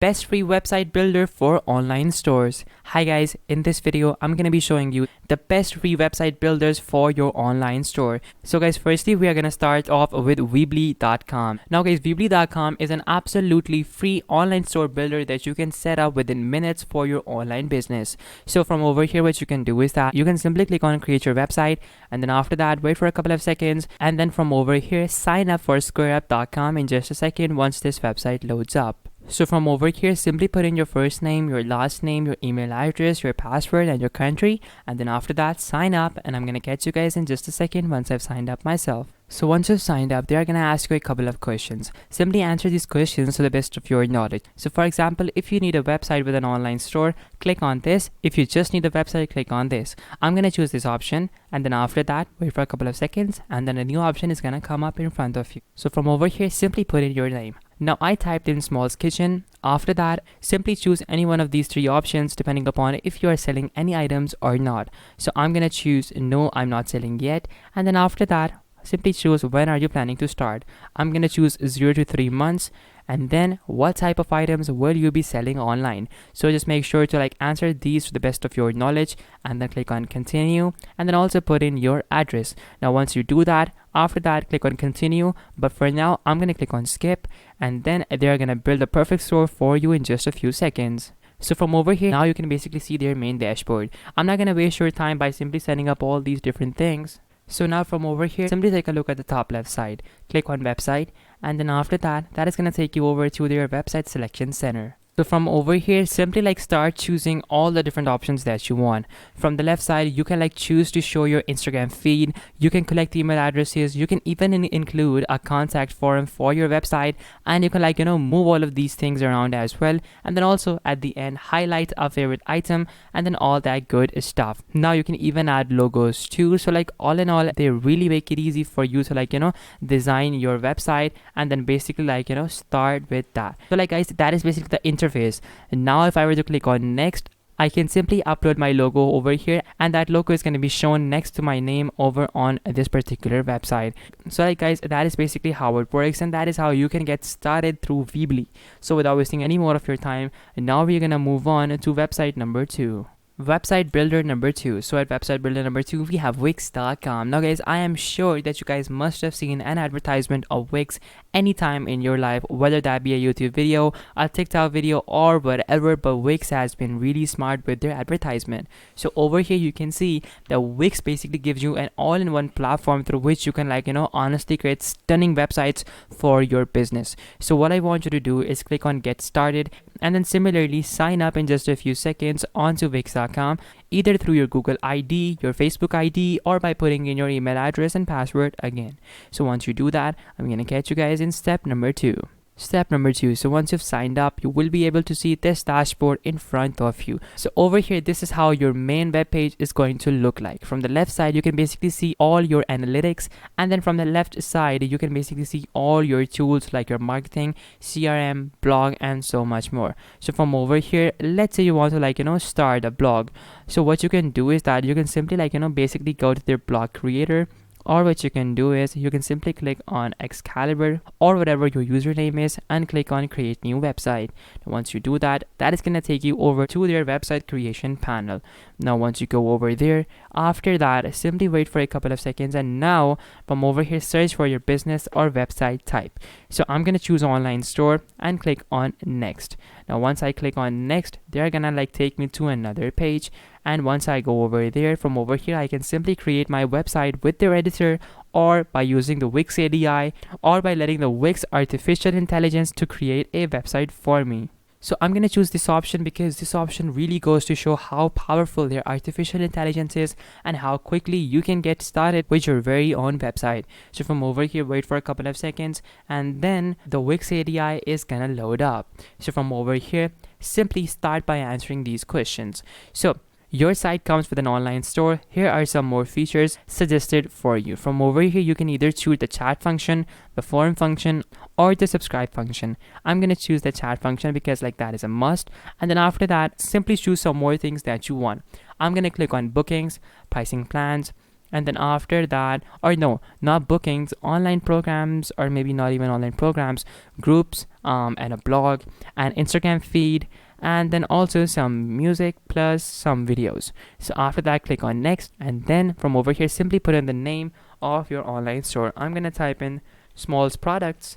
Best free website builder for online stores. Hi guys, in this video I'm going to be showing you the best free website builders for your online store. So guys, firstly we are going to start off with Weebly.com. Now guys, Weebly.com is an absolutely free online store builder that you can set up within minutes for your online business. So from over here, what you can do is that you can simply click on create your website, and then after that wait for a couple of seconds, and then from over here sign up for squareup.com in just a second once this website loads up. So from over here, simply put in your first name, your last name, your email address, your password, and your country, and then after that sign up, and I'm gonna catch you guys in just a second once I've signed up myself. So once you've signed up, they are gonna ask you a couple of questions. Simply answer these questions to the best of your knowledge. So for example, if you need a website with an online store, click on this. If you just need a website, click on this. I'm gonna choose this option, and then after that wait for a couple of seconds, and then a new option is gonna come up in front of you. So from over here, simply put in your name. Now I typed in Small's Kitchen. After that, simply choose any one of these three options depending upon if you are selling any items or not. So I'm gonna choose no, I'm not selling yet, and then after that simply choose when are you planning to start. I'm gonna choose 0 to 3 months, and then what type of items will you be selling online. So just make sure to answer these to the best of your knowledge, and then click on continue, and then also put in your address. Now once you do that, after that click on continue, but for now I'm gonna click on skip, and then they're gonna build a perfect store for you in just a few seconds. So from over here, now you can basically see their main dashboard. I'm not gonna waste your time by simply setting up all these different things. So now from over here, simply take a look at the top left side, click on website, and then after that is going to take you over to their website selection center. So from over here, simply start choosing all the different options that you want. From the left side, you can choose to show your Instagram feed. You can collect email addresses. You can even include a contact form for your website, and you can move all of these things around as well. And then also at the end, highlight a favorite item, and then all that good stuff. Now you can even add logos too. So all in all, they really make it easy for you to design your website, and then basically start with that. So guys, that is basically the interface. And now if I were to click on next, I can simply upload my logo over here, and that logo is going to be shown next to my name over on this particular website. So guys, that is basically how it works, and that is how you can get started through Weebly. So without wasting any more of your time, now we're going to move on to website number 2. Website builder number 2. So at website builder number 2, we have Wix.com. Now guys, I am sure that you guys must have seen an advertisement of Wix anytime in your life, whether that be a YouTube video, a TikTok video, or whatever, but Wix has been really smart with their advertisement. So over here you can see that Wix basically gives you an all-in-one platform through which you can honestly create stunning websites for your business. So what I want you to do is click on get started, and then similarly sign up in just a few seconds onto Wix.com, either through your Google ID, your Facebook ID, or by putting in your email address and password again. So once you do that, I'm gonna catch you guys in step number 2. Step number 2. So once you've signed up, you will be able to see this dashboard in front of you. So over here, this is how your main web page is going to look like. From the left side, you can basically see all your analytics, and then from the left side, you can basically see all your tools like your marketing, CRM, blog, and so much more. So from over here, let's say you want to start a blog. So what you can do is that you can simply basically go to their blog creator, or what you can do is you can simply click on Excalibur or whatever your username is, and click on create new website. Now, once you do that, that is going to take you over to their website creation panel. Now once you go over there, after that simply wait for a couple of seconds, and now from over here search for your business or website type. So I'm going to choose online store and click on next. Now once I click on next, they're gonna take me to another page, and once I go over there, from over here I can simply create my website with their editor, or by using the Wix ADI, or by letting the Wix artificial intelligence to create a website for me. So I'm going to choose this option because this option really goes to show how powerful their artificial intelligence is and how quickly you can get started with your very own website. So from over here, wait for a couple of seconds, and then the Wix ADI is going to load up. So from over here, simply start by answering these questions. So your site comes with an online store. Here are some more features suggested for you. From over here, you can either choose the chat function, the forum function, or the subscribe function. I'm going to choose the chat function because that is a must. And then after that, simply choose some more things that you want. I'm going to click on bookings, pricing plans, And then after that, or no, not bookings, online programs, or maybe not even online programs, groups, and a blog, and Instagram feed, and then also some music plus some videos. So after that, click on next, and then from over here, simply put in the name of your online store. I'm gonna type in Smalls Products,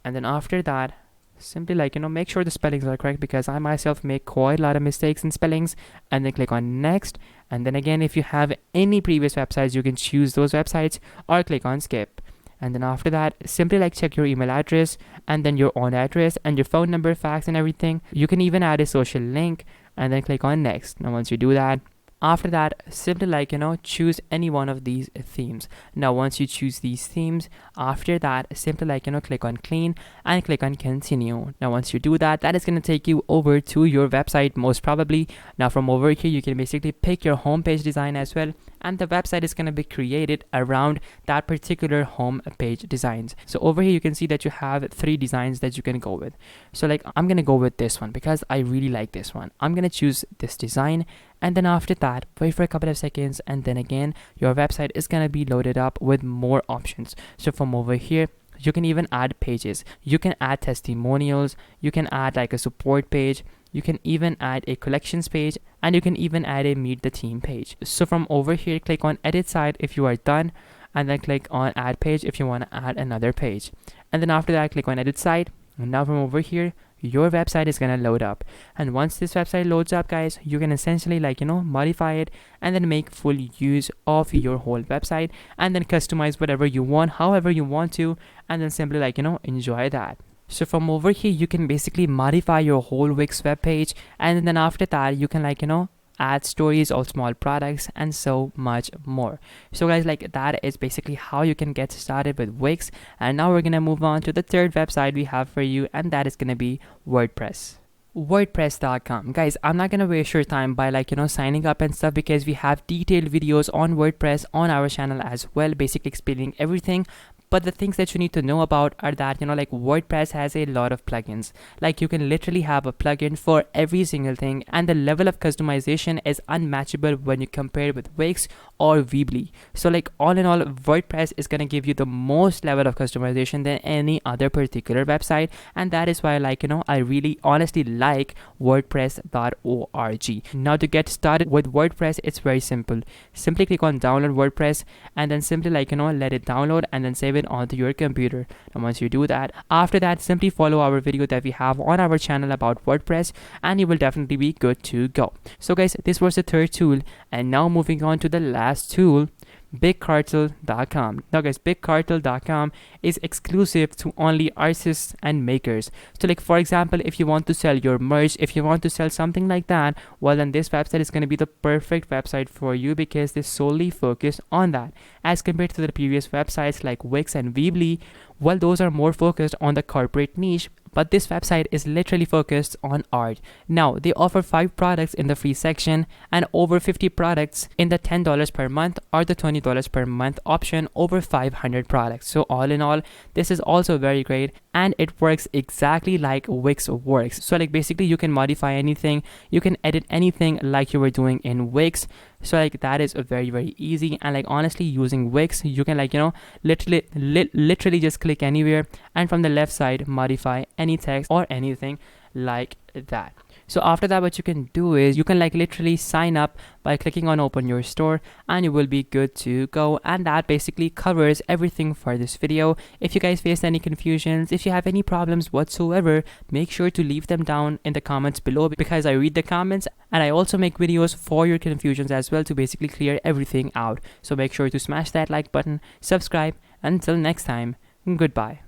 and then after that, simply make sure the spellings are correct, because I myself make quite a lot of mistakes in spellings. And then click on next, and then again, if you have any previous websites, you can choose those websites or click on skip. And then after that, simply check your email address, and then your own address and your phone number, fax, and everything. You can even add a social link, and then click on next. Now once you do that, after that, simply choose any one of these themes. Now once you choose these themes, after that, simply click on clean and click on continue. Now once you do that, that is going to take you over to your website most probably. Now from over here, you can basically pick your homepage design as well, and the website is going to be created around that particular home page designs. So over here, you can see that you have 3 designs that you can go with. So I'm going to go with this one because I really like this one. I'm going to choose this design, and then after that, wait for a couple of seconds, and then again, your website is going to be loaded up with more options. So from over here, you can even add pages, you can add testimonials, you can add a support page, you can even add a collections page, and you can even add a meet the team page. So from over here, click on edit site if you are done, and then click on add page if you want to add another page. And then after that, click on edit site, and now from over here, your website is gonna load up. And once this website loads up, guys, you can essentially modify it and then make full use of your whole website, and then customize whatever you want, however you want to, and then simply enjoy that. So from over here, you can basically modify your whole Wix web page, and then after that, you can add stories or small products and so much more. So guys, that is basically how you can get started with Wix. And now we're gonna move on to the third website we have for you, and that is gonna be WordPress. WordPress.com. Guys, I'm not gonna waste your time by signing up and stuff, because we have detailed videos on WordPress on our channel as well, basically explaining everything. But the things that you need to know about are that, WordPress has a lot of plugins. You can literally have a plugin for every single thing, and the level of customization is unmatchable when you compare it with Wix or Weebly. So all in all, WordPress is going to give you the most level of customization than any other particular website. And that is why I really honestly like WordPress.org. Now to get started with WordPress, it's very simple. Simply click on download WordPress, and then simply let it download, and then save it onto your computer. And once you do that, after that, simply follow our video that we have on our channel about WordPress, and you will definitely be good to go. So guys, this was the third tool, and now moving on to the last tool, BigCartel.com. Now guys, BigCartel.com is exclusive to only artists and makers. So for example, if you want to sell your merch, if you want to sell something like that, well then this website is going to be the perfect website for you, because they solely focus on that, as compared to the previous websites like Wix and Weebly. Well, those are more focused on the corporate niche, but this website is literally focused on art. Now, they offer 5 products in the free section and over 50 products in the $10 per month or the $20 per month option, over 500 products. So all in all, this is also very great, and it works exactly like Wix works. So basically, you can modify anything, you can edit anything like you were doing in Wix. So that is very, very easy. And honestly, using Wix, you can literally just click anywhere, and from the left side modify any text or anything like that. So after that, what you can do is you can literally sign up by clicking on open your store, and you will be good to go. And that basically covers everything for this video. If you guys face any confusions, if you have any problems whatsoever, make sure to leave them down in the comments below, because I read the comments, and I also make videos for your confusions as well to basically clear everything out. So make sure to smash that like button, subscribe. Until next time, goodbye.